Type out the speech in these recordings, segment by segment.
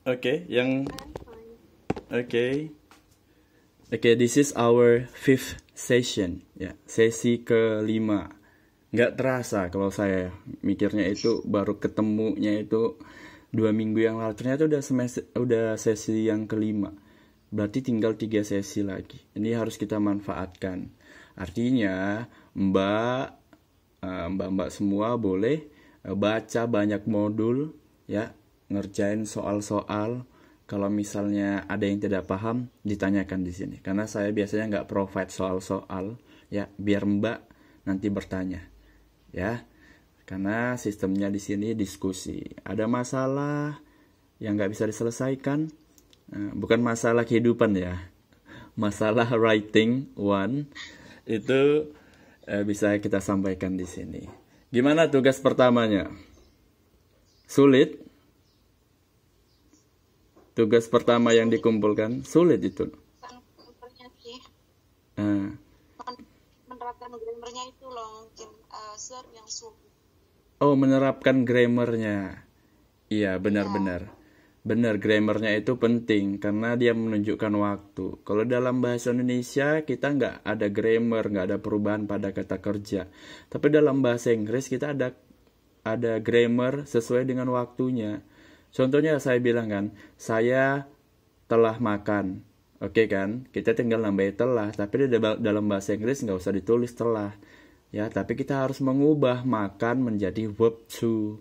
Oke, yang I'm fine. oke. Oke, this is our fifth session, ya, sesi kelima. Nggak terasa kalau saya mikirnya itu baru ketemunya itu 2 minggu yang lalu. Ternyata udah sesi yang kelima. Berarti tinggal 3 sesi lagi. Ini harus kita manfaatkan. Artinya, mbak-mbak semua boleh baca banyak modul, ya, ngerjain soal-soal. Kalau misalnya ada yang tidak paham, ditanyakan di sini. Karena saya biasanya nggak provide soal-soal, ya, biar mbak nanti bertanya, ya. Karena sistemnya di sini diskusi. Ada masalah yang nggak bisa diselesaikan, bukan masalah kehidupan ya, masalah writing one itu bisa kita sampaikan di sini. Gimana tugas pertamanya? Sulit? Tugas pertama yang dikumpulkan sulit itu. Grammarnya sih, Eh, menerapkan grammarnya itu loh mungkin ser yang sulit. oh, menerapkan grammarnya. Iya, Iya, benar-benar. Benar, grammarnya itu penting karena dia menunjukkan waktu. Kalau dalam bahasa Indonesia kita nggak ada grammar, nggak ada perubahan pada kata kerja. Tapi dalam bahasa Inggris kita ada grammar sesuai dengan waktunya. Contohnya saya bilang kan, saya telah makan. Oke kan? Kita tinggal nambahin telah, tapi di dalam bahasa Inggris nggak usah ditulis telah. Ya, tapi kita harus mengubah makan menjadi verb to.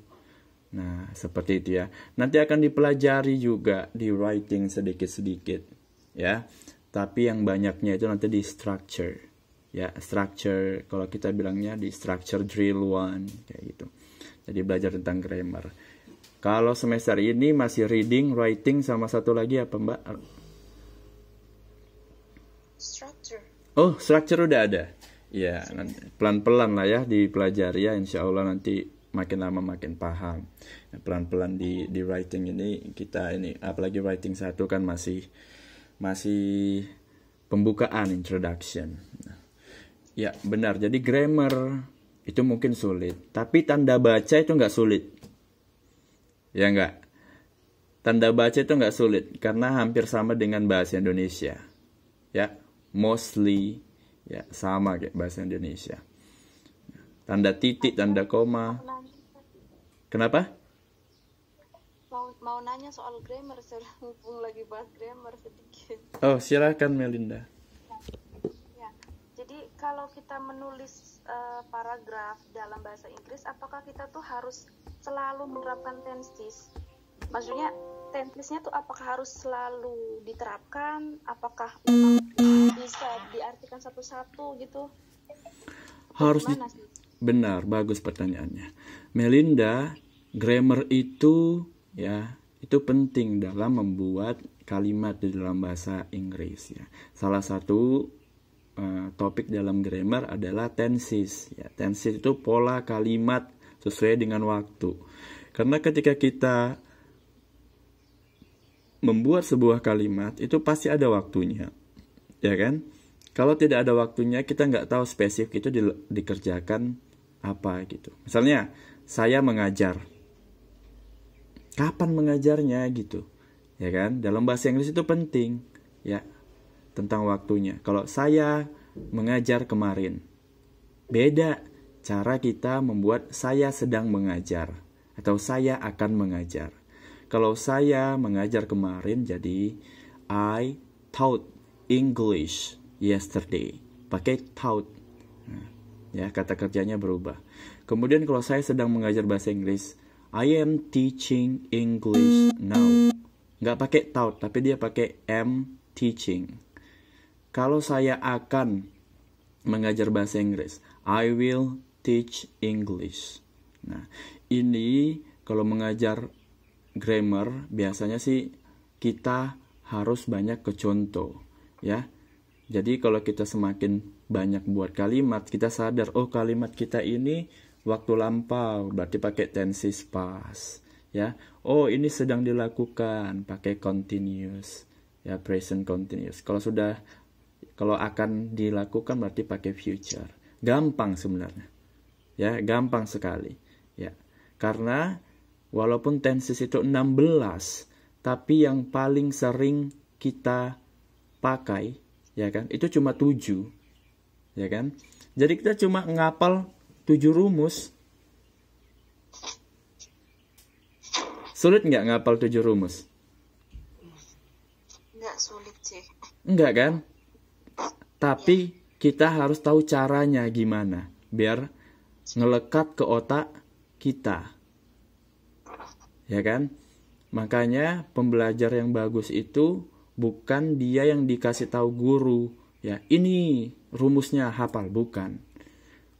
Nah, seperti itu ya. Nanti akan dipelajari juga di writing sedikit-sedikit, ya. Tapi yang banyaknya itu nanti di structure. Ya, structure kalau kita bilangnya di structure drill one kayak gitu. Jadi belajar tentang grammar. Kalau semester ini masih reading, writing sama satu lagi apa, Mbak? structure Oh, structure udah ada. Ya, sudah. nanti pelan-pelan lah ya dipelajari ya. Insya Allah nanti makin lama makin paham. Ya, pelan-pelan di writing ini kita ini apalagi writing satu kan masih pembukaan introduction. Ya, benar. Jadi grammar itu mungkin sulit, tapi tanda baca itu nggak sulit. Ya nggak? Tanda baca itu nggak sulit karena hampir sama dengan bahasa Indonesia. Ya, mostly ya sama kayak bahasa Indonesia. Tanda titik, Ada tanda mau koma. nanya Kenapa? mau nanya soal grammar, saya mumpung lagi bahas grammar sedikit. Oh, silakan Melinda. Ya, jadi kalau kita menulis paragraf dalam bahasa Inggris, apakah kita tuh harus selalu menerapkan tenses? Maksudnya tensesnya tuh apakah harus selalu diterapkan? Apakah memang bisa diartikan satu-satu gitu? Atau Harus di... gimana sih? Benar, bagus pertanyaannya. Melinda, grammar itu ya, itu penting dalam membuat kalimat di dalam bahasa Inggris ya. Salah satu topik dalam grammar adalah tenses ya. Tenses itu pola kalimat sesuai dengan waktu. Karena ketika kita membuat sebuah kalimat itu pasti ada waktunya, ya kan? Kalau tidak ada waktunya, kita nggak tahu spesifik itu dikerjakan apa gitu. Misalnya, saya mengajar. Kapan mengajarnya gitu? Ya kan? Dalam bahasa Inggris itu penting, ya, tentang waktunya. Kalau saya mengajar kemarin, beda cara kita membuat saya sedang mengajar atau saya akan mengajar. Kalau saya mengajar kemarin jadi I taught English yesterday. Pakai taught. Nah, ya, kata kerjanya berubah. Kemudian kalau saya sedang mengajar bahasa Inggris, I am teaching English now. Nggak pakai taught, tapi dia pakai am teaching. Kalau saya akan mengajar bahasa Inggris, I will teach English. Nah, ini kalau mengajar grammar biasanya sih kita harus banyak ke contoh, ya. Jadi kalau kita semakin banyak buat kalimat, kita sadar, oh kalimat kita ini waktu lampau, berarti pakai tenses past, ya. Oh ini sedang dilakukan, pakai continuous, ya, present continuous. Kalau akan dilakukan berarti pakai future. Gampang sebenarnya, ya, gampang sekali, ya. Karena walaupun tenses itu 16, tapi yang paling sering kita pakai, ya kan, itu cuma 7, ya kan. Jadi kita cuma ngapal 7 rumus. Sulit nggak ngapal 7 rumus? Nggak sulit sih. Enggak kan? Tapi kita harus tahu caranya gimana biar ngelekat ke otak kita. Ya kan? Makanya pembelajar yang bagus itu bukan dia yang dikasih tahu guru, ya, ini rumusnya hafal, bukan.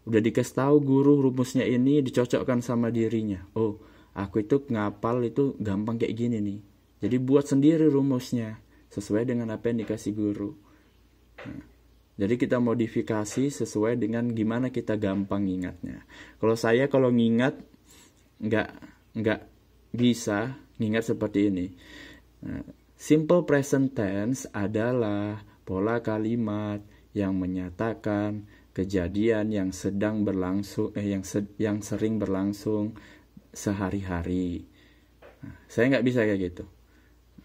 Udah dikasih tahu guru rumusnya ini, dicocokkan sama dirinya. Oh, aku itu ngapal itu gampang kayak gini nih. Jadi buat sendiri rumusnya sesuai dengan apa yang dikasih guru. Nah, jadi kita modifikasi sesuai dengan gimana kita gampang ngingatnya. Kalau saya ngingat nggak bisa ngingat seperti ini. Nah, simple present tense adalah pola kalimat yang menyatakan kejadian yang sedang berlangsung, yang sering berlangsung sehari-hari. Nah, saya nggak bisa kayak gitu.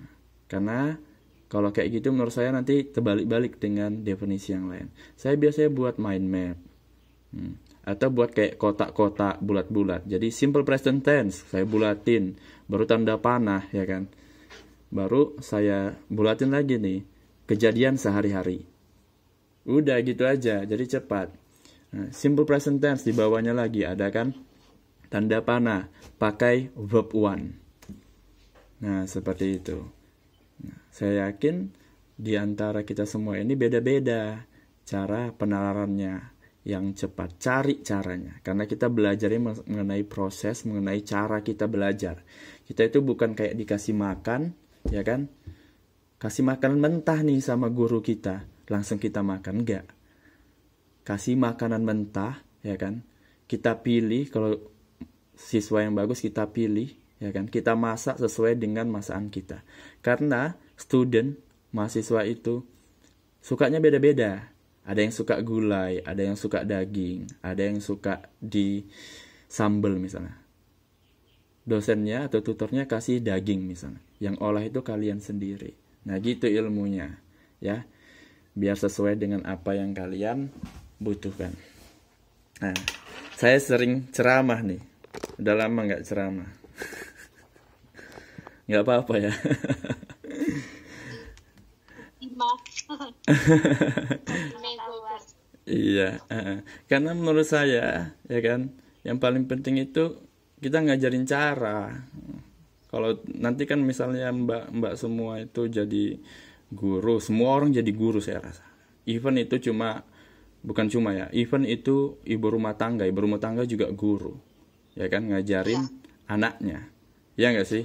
Nah, karena kalau kayak gitu menurut saya nanti terbalik-balik dengan definisi yang lain. Saya biasanya buat mind map. Atau buat kayak kotak-kotak bulat-bulat. Jadi simple present tense saya bulatin, baru tanda panah, ya kan. Baru saya bulatin lagi nih kejadian sehari-hari. Udah gitu aja, jadi cepat. Nah, simple present tense di bawahnya lagi ada kan tanda panah pakai verb one. Nah, seperti itu. Nah, saya yakin di antara kita semua ini beda-beda cara penalarannya yang cepat. Cari caranya. Karena kita belajarnya mengenai proses, mengenai cara kita belajar. Kita itu bukan kayak dikasih makan, ya kan? Kasih makan mentah nih sama guru kita, langsung kita makan. Enggak. Kasih makanan mentah, ya kan? Kita pilih, kalau siswa yang bagus kita pilih, ya kan? Kita masak sesuai dengan masakan kita. Karena mahasiswa itu sukanya beda-beda. Ada yang suka gulai, ada yang suka daging, ada yang suka di sambal misalnya. Dosennya atau tutornya kasih daging misalnya. Yang olah itu kalian sendiri. Nah, gitu ilmunya, ya. Biar sesuai dengan apa yang kalian butuhkan. Nah, saya sering ceramah nih. Udah lama nggak ceramah. Nggak apa-apa ya. Iya, karena menurut saya, ya kan, yang paling penting itu kita ngajarin cara. Kalau nanti kan misalnya mbak semua itu jadi guru, semua orang jadi guru saya rasa. Even itu bukan cuma ya, even itu ibu rumah tangga juga guru, ya kan, ngajarin anaknya, ya nggak sih?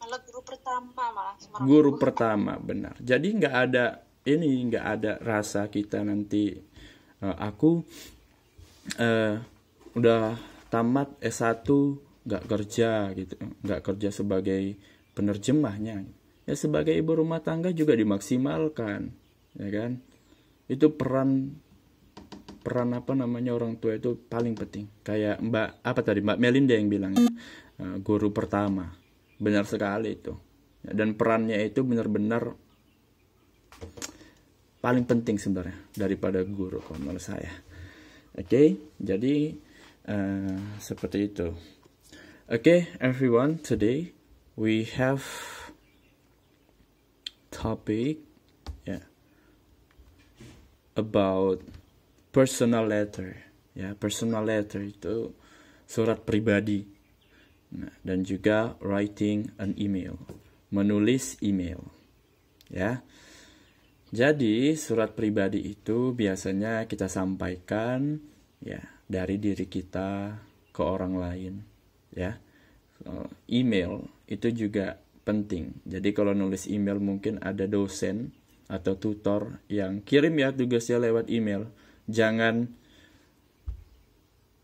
Kalau guru pertama malah. Guru pertama, benar. Jadi nggak ada rasa kita nanti aku udah tamat S1 nggak kerja gitu, nggak kerja sebagai penerjemahnya. Ya sebagai ibu rumah tangga juga dimaksimalkan, ya kan? Itu peran orang tua itu paling penting. Kayak Mbak Melinda yang bilang guru pertama, benar sekali itu. Dan perannya itu benar-benar paling penting sebenarnya daripada guru kalau menurut saya. Oke, jadi seperti itu. Oke, everyone, today we have topic about personal letter. Ya, personal letter itu surat pribadi. Nah, dan juga writing an email, menulis email. Ya. Jadi surat pribadi itu biasanya kita sampaikan ya dari diri kita ke orang lain, ya. Email itu juga penting. Jadi kalau nulis email mungkin ada dosen atau tutor yang kirim ya tugasnya lewat email. Jangan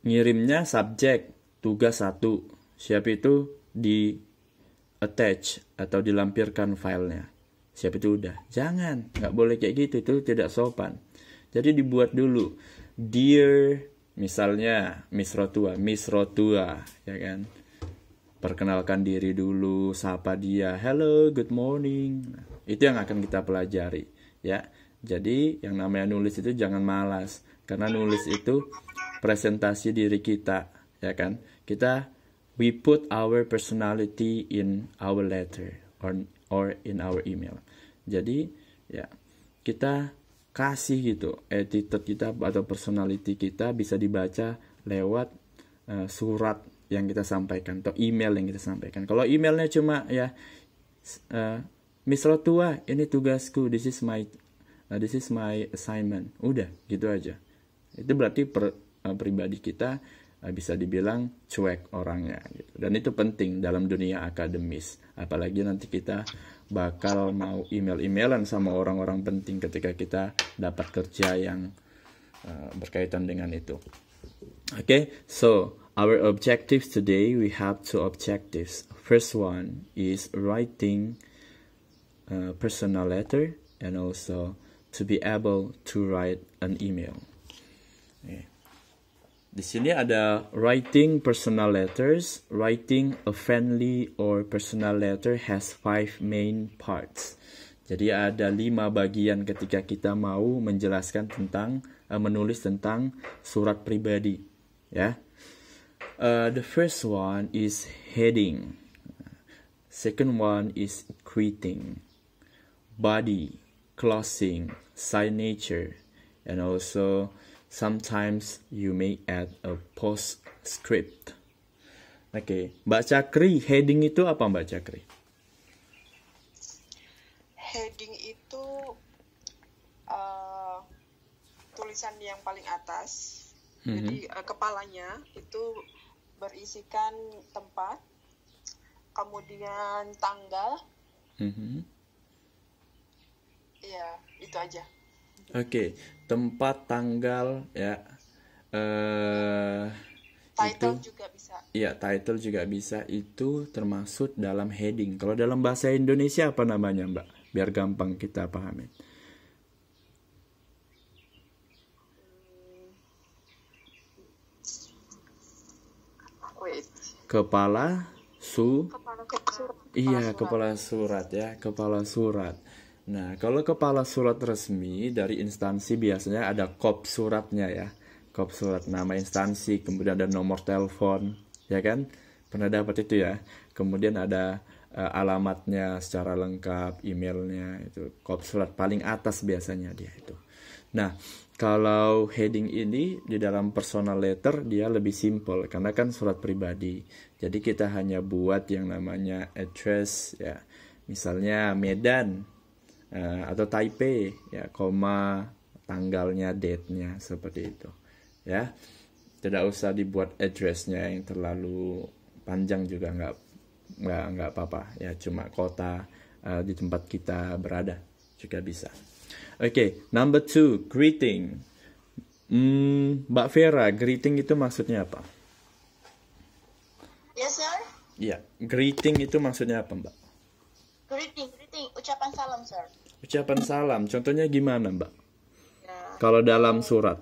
ngirimnya subjek tugas 1. Siap itu di attach atau dilampirkan filenya. Siap itu udah. Jangan, nggak boleh kayak gitu, itu tidak sopan. Jadi dibuat dulu. Dear, misalnya Miss Rotua, ya kan. perkenalkan diri dulu, sapa dia, hello, good morning. Nah, itu yang akan kita pelajari, ya. Jadi yang namanya nulis itu jangan malas, karena nulis itu presentasi diri kita, ya kan? We put our personality in our letter or in our email. Jadi ya kita kasih gitu attitude kita atau personality kita bisa dibaca lewat surat yang kita sampaikan atau email yang kita sampaikan. Kalau emailnya cuma ya Miss Rotua, ini tugasku, this is my assignment, udah gitu aja. Itu berarti pribadi kita bisa dibilang cuek orangnya gitu. Dan itu penting dalam dunia akademis, apalagi nanti kita bakal mau email-emailan sama orang-orang penting ketika kita dapat kerja yang berkaitan dengan itu. Okay, so our objectives today, we have two objectives. First one is writing a personal letter and also to be able to write an email. Okay. Di sini ada writing personal letters. Writing a friendly or personal letter has 5 main parts. Jadi ada 5 bagian ketika kita mau menjelaskan tentang menulis tentang surat pribadi, ya. The first one is heading. Second one is greeting, body, closing, signature, and also sometimes you may add a postscript. Oke, Mbak Cakri, heading itu apa Mbak Cakri? Heading itu tulisan yang paling atas. Jadi kepalanya itu berisikan tempat, kemudian tanggal. Ya, itu aja. Oke, tempat, tanggal, ya. Title itu, juga bisa. Iya, title juga bisa. Itu termasuk dalam heading. Kalau dalam bahasa Indonesia apa namanya, Mbak? Biar gampang kita pahami. Kepala surat. Iya, kepala surat ya, kepala surat. Nah, kalau kepala surat resmi dari instansi biasanya ada kop suratnya ya. Kop surat, nama instansi, kemudian ada nomor telepon, ya kan? Pernah dapat itu ya. Kemudian ada alamatnya secara lengkap, emailnya, itu kop surat paling atas biasanya dia itu. Nah, kalau heading ini di dalam personal letter dia lebih simple karena kan surat pribadi. Jadi kita hanya buat yang namanya address ya. Misalnya Medan atau Taipei ya, koma, tanggalnya, date-nya seperti itu. Ya. Tidak usah dibuat address-nya yang terlalu panjang juga nggak apa-apa ya, cuma kota di tempat kita berada juga bisa. Oke, number 2, greeting. Mbak Vera, greeting itu maksudnya apa? Yes, sir. Iya, greeting itu maksudnya apa, Mbak? Greeting, ucapan salam, sir. Ucapan salam, contohnya gimana, Mbak? Ya. Kalau dalam surat?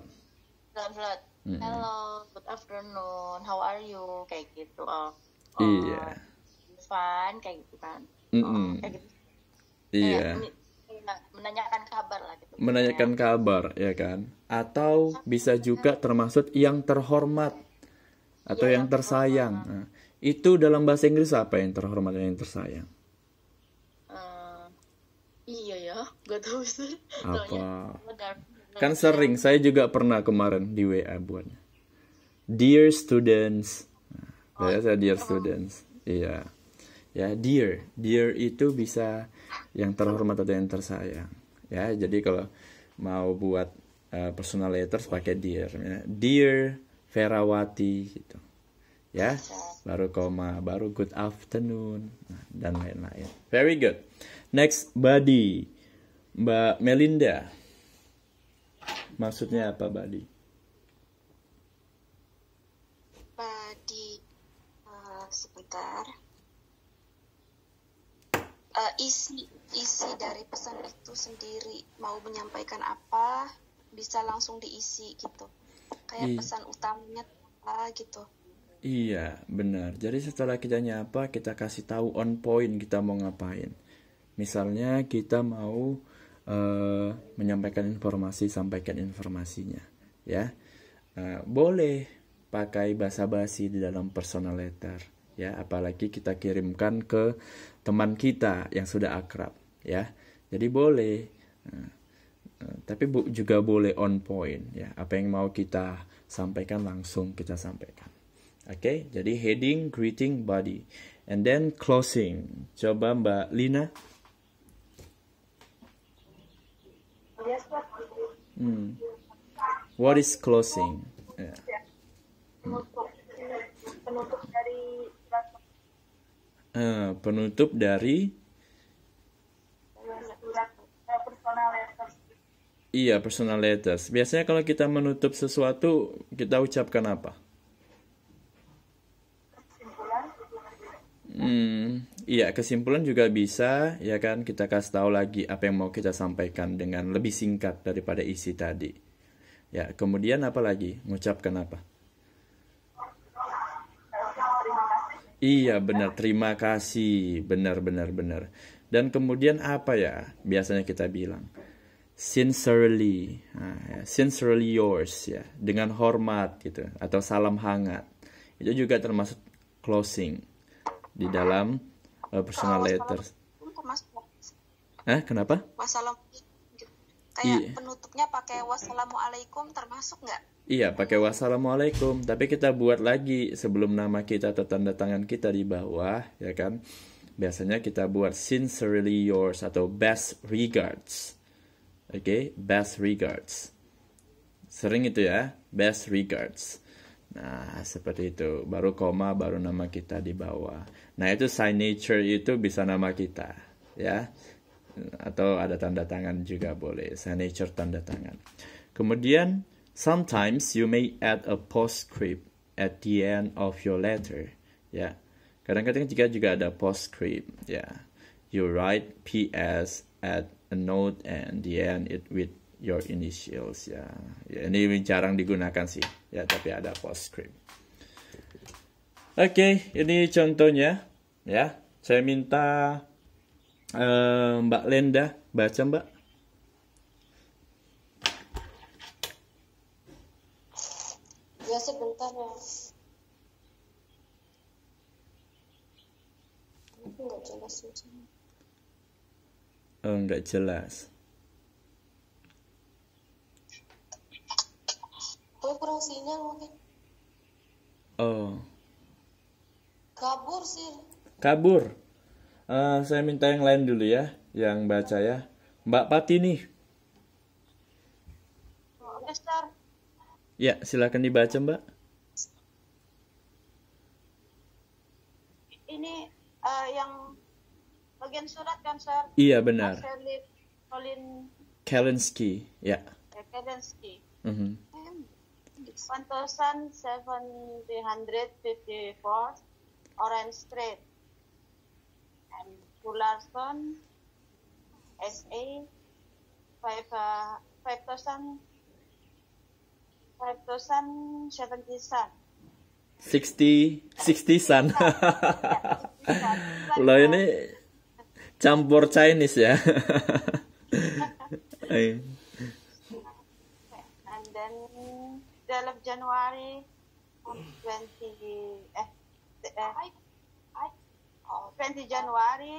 Dalam surat. Hello, good afternoon, how are you? Kayak gitu. Iya. Fine, kayak gitu kan. Kayak gitu. Iya. Menanyakan kabar lah gitu. Menanyakan kabar, ya kan? Atau bisa juga termasuk yang terhormat atau yang tersayang. Nah, itu dalam bahasa Inggris apa yang terhormat dan yang tersayang? Iya ya, gak tahu sih. Apa? Kan sering, saya juga pernah kemarin di WA buatnya. Dear students. Biasa dear students. Iya. Ya, dear. Dear itu bisa yang terhormat atau yang tersayang. Ya, jadi kalau mau buat personal letters pakai dear. Ya. Dear Verawati gitu. Ya, baru koma, baru good afternoon, dan lain-lain. Very good. Next, body. Mbak Melinda. Maksudnya apa body? Body, sebentar. Isi dari pesan itu sendiri, mau menyampaikan apa bisa langsung diisi gitu. Kayak pesan utamanya apa gitu. Iya, benar. Jadi setelah kita nyapa, kita kasih tahu on point kita mau ngapain. Misalnya kita mau menyampaikan informasi, sampaikan informasinya, ya. Boleh pakai basa-basi di dalam personal letter, ya. Apalagi kita kirimkan ke teman kita yang sudah akrab, ya. Jadi boleh. Tapi juga boleh on point, ya. Apa yang mau kita sampaikan langsung kita sampaikan. Oke, jadi heading, greeting, body, and then closing. Coba Mbak Lina. What is closing? Yeah. Penutup dari Penutup dari personal letter. Iya, personal letters. Biasanya kalau kita menutup sesuatu, kita ucapkan apa? Iya, kesimpulan juga bisa, ya kan? Kita kasih tahu lagi apa yang mau kita sampaikan dengan lebih singkat daripada isi tadi. Ya, kemudian apa lagi? Mengucapkan apa? Iya, benar. Terima kasih. Benar. Dan kemudian apa ya? Biasanya kita bilang sincerely, sincerely yours, ya, dengan hormat gitu, atau salam hangat. Itu juga termasuk closing di dalam personal letters. Kenapa? Wassalam, Iya. penutupnya pakai wassalamualaikum termasuk nggak? Iya, pakai wassalamualaikum. Tapi kita buat lagi sebelum nama kita atau tanda tangan kita di bawah, ya kan? Biasanya kita buat sincerely yours atau best regards. Oke, best regards. Sering itu ya, best regards. Nah, seperti itu. Baru koma, baru nama kita di bawah. Nah, itu signature itu bisa nama kita, ya. Atau ada tanda tangan juga boleh. Signature tanda tangan. Kemudian, sometimes you may add a postscript at the end of your letter, ya. Kadang-kadang juga ada postscript, ya. You write PS, add a note, and the end it with your initials, ya. Ini jarang digunakan sih, ya, tapi ada postscript. Oke, ini contohnya, ya. Saya minta Mbak Lenda baca, Mbak. Ya sebentar ya. Aku nggak jelas aja. Nggak jelas. Kurang sinyal mungkin. Oh. Kabur sih. Kabur. Saya minta yang lain dulu ya, yang baca ya. Mbak Pati nih. Mister, Ya, silakan dibaca, Mbak. ini yang bagian surat kan, Sir? Iya, benar. Colin Kalinski, ya. Kedensky. 1754 Orange Street, and Fullerton, SA 5,070 Sun. 60 Sun. Lo ini campur Chinese ya. And then 12 January 20 January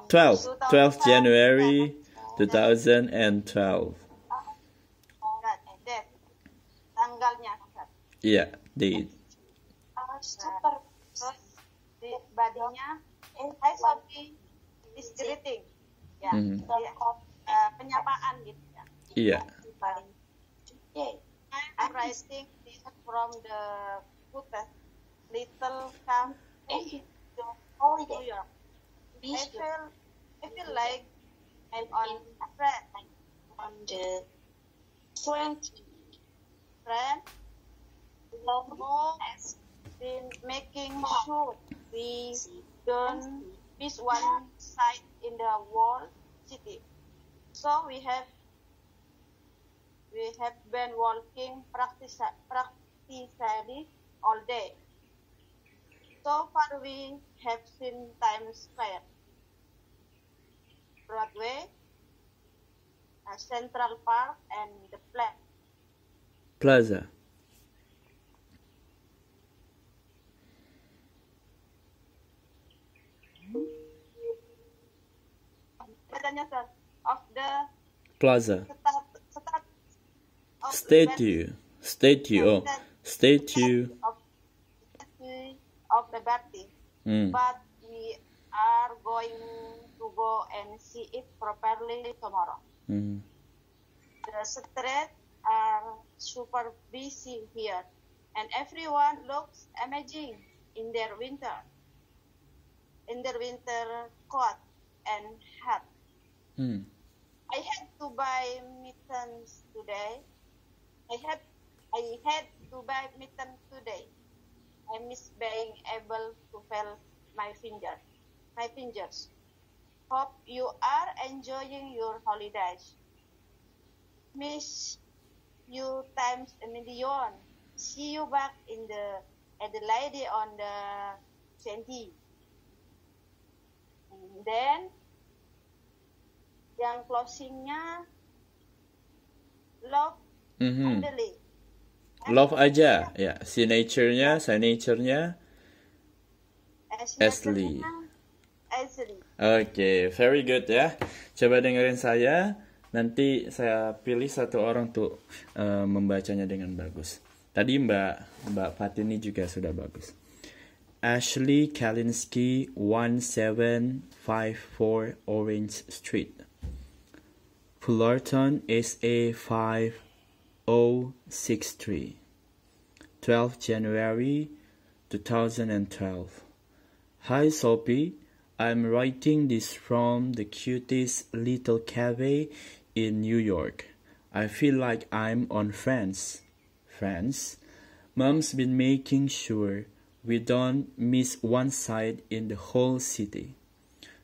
12 January 2012. Date, tanggalnya. Iya, date. Super. Terus di badinya Hi Sophie is greeting. Ya, penyapaan gitu ya. Iya. I'm writing this from the footer, Little Camp to New York. I feel like I'm on the 20th. Friend, has been making sure we don't miss one site in the whole city. So we have been working practically all day. So far we have seen Times Square, Broadway, Central Park, and the Plaza. of the Plaza. of Statue. Statue. Oh, statue. of the Baptist. Hmm. But we are going to go and see it properly tomorrow. Hmm. The streets are super busy here, and everyone looks amazing in their winter coat and hat. Hmm. I had to buy mittens today. I had to buy mittens today. I miss being able to feel my fingers. Hope you are enjoying your holidays. Miss you times a million. See you back in the Adelaide on the 20. And then yang closingnya love Mhm. Adelaide. Love aja, ya. Signature-nya. Ashley. Oke, very good ya. Coba dengerin saya. Nanti saya pilih satu orang untuk membacanya dengan bagus. Tadi Mbak Fatini juga sudah bagus. Ashley Kalinski, 1754 Orange Street, Fullerton, SA 5063, 12 January 2012. Hi Sophie, I'm writing this from the cutest little cafe in New York. I feel like I'm on France. Mom's been making sure we don't miss one side in the whole city.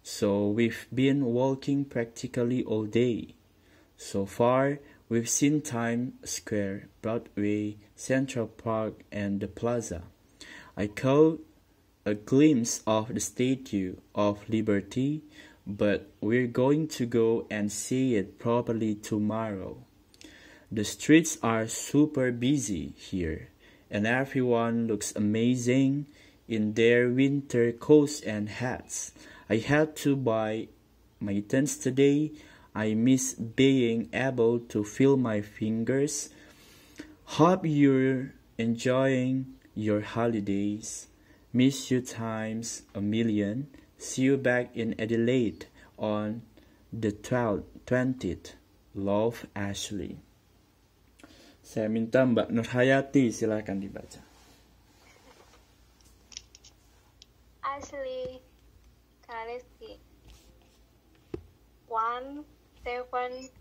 So we've been walking practically all day. So far, we've seen Times Square, Broadway, Central Park, and the Plaza. I caught a glimpse of the Statue of Liberty, but we're going to go and see it properly tomorrow. The streets are super busy here, and everyone looks amazing in their winter coats and hats. I had to buy mittens today. I miss being able to feel my fingers. Hope you're enjoying your holidays. Miss you times a million. See you back in Adelaide on the 20th. Love, Ashley. Saya minta Mbak Nurhayati silakan dibaca. Ashley Kaliski, 1754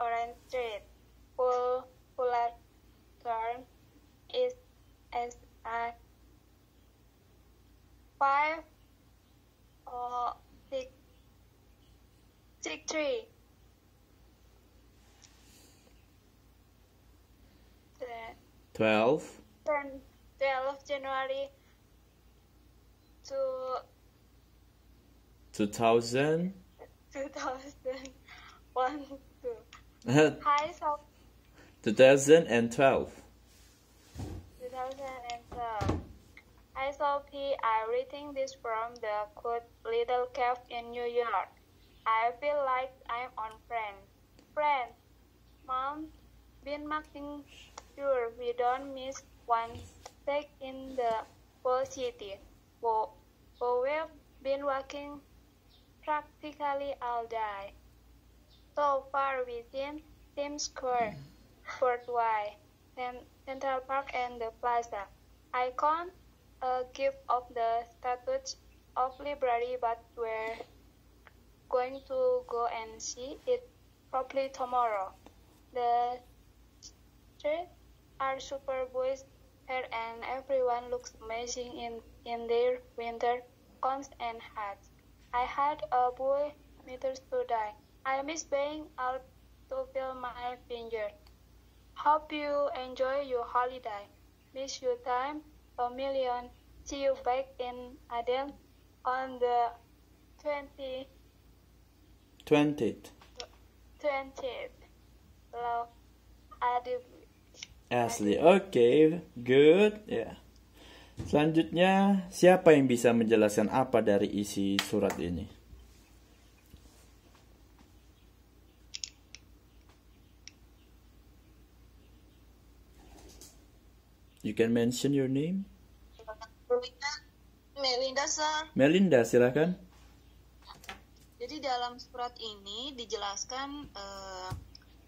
Orange Street, Fullerton, East SA 5063. 12 January to 2000 2001. Hi, 2012. 2012. Hi, Sophie. I'm reading this from the cute little cave in New York. I feel like I'm on France. Mom been making sure we don't miss one sec in the whole city. But we've been walking practically all day. So far we've seen Times Square, Broadway, Central Park, and the Plaza. I can't give up the Statue of Liberty, but we're going to go and see it properly tomorrow. The streets are super busy here, and everyone looks amazing in their winter coats and hats. I had a boy meters today. I miss being out to feel my fingers. Hope you enjoy your holiday. Miss you time a million. See you back in Aden on the 20th. 20th. 20th. Hello, Adi. Asli. Oke, good. Ya. Selanjutnya, siapa yang bisa menjelaskan apa dari isi surat ini? You can mention your name. Melinda, sir. Melinda, silakan. Jadi dalam surat ini dijelaskan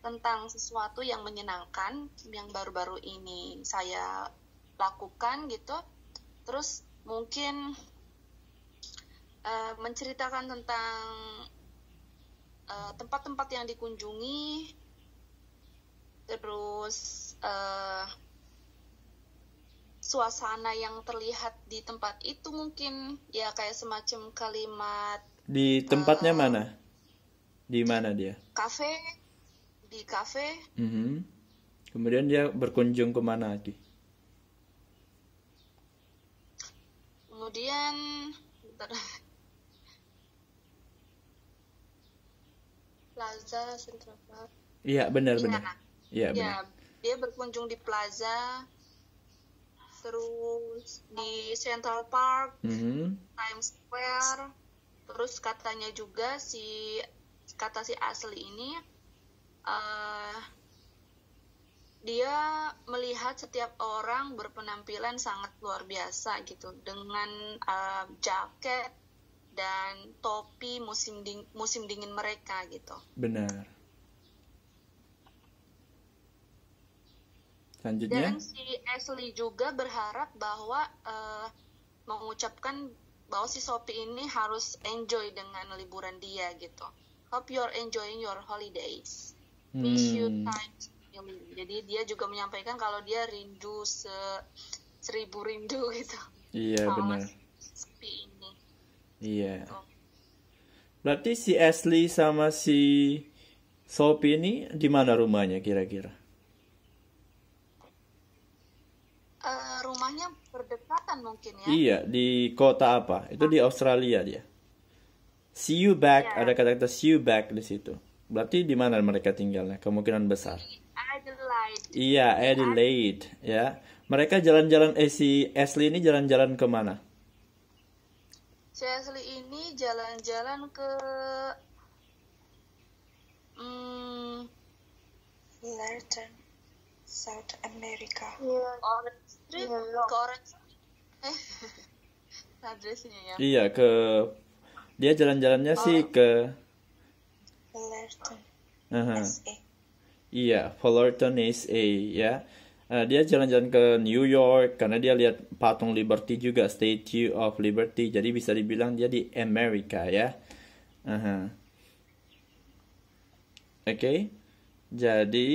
tentang sesuatu yang menyenangkan yang baru-baru ini saya lakukan gitu. Terus mungkin menceritakan tentang tempat-tempat yang dikunjungi, terus suasana yang terlihat di tempat itu mungkin ya kayak semacam kalimat Di tempatnya mana? Di mana dia? di kafe. Mhm. Kemudian dia berkunjung kemana lagi? Kemudian bentar. Plaza Central Park. Iya, benar. Iya. Iya, Ya, benar. dia berkunjung di Plaza, terus di Central Park, Mhm. Times Square. Terus katanya juga kata si Asli ini dia melihat setiap orang berpenampilan sangat luar biasa gitu dengan jaket dan topi musim dingin mereka gitu. Benar. Selanjutnya, Dan si Ashley juga berharap bahwa mengucapkan bahwa si Sophie ini harus enjoy dengan liburan dia gitu. Hope you're enjoying your holidays. Miss you times million. Jadi dia juga menyampaikan kalau dia rindu seribu rindu gitu. iya sama benar. Sophie ini. Iya. Gitu. Berarti si Ashley sama si Sophie ini di mana rumahnya kira-kira? Rumahnya berdekatan mungkin ya. Iya, di kota apa? Itu di Australia dia. See you back, Iya. ada kata-kata see you back di situ. Berarti di mana mereka tinggalnya? Kemungkinan besar. Adelaide. Iya, Adelaide, ya. Mereka jalan-jalan, si Ashley ini jalan-jalan kemana? Si Ashley ini jalan-jalan ke Fullerton, South America. Orange Street, ke Orange Street. Adresnya ya. Iya, dia jalan-jalannya sih ke Fullerton, aha. SA. Iya, Fullerton SA ya. Dia jalan-jalan ke New York karena dia lihat patung Liberty juga, Statue of Liberty. Jadi bisa dibilang dia di Amerika ya. Aha. Oke. Jadi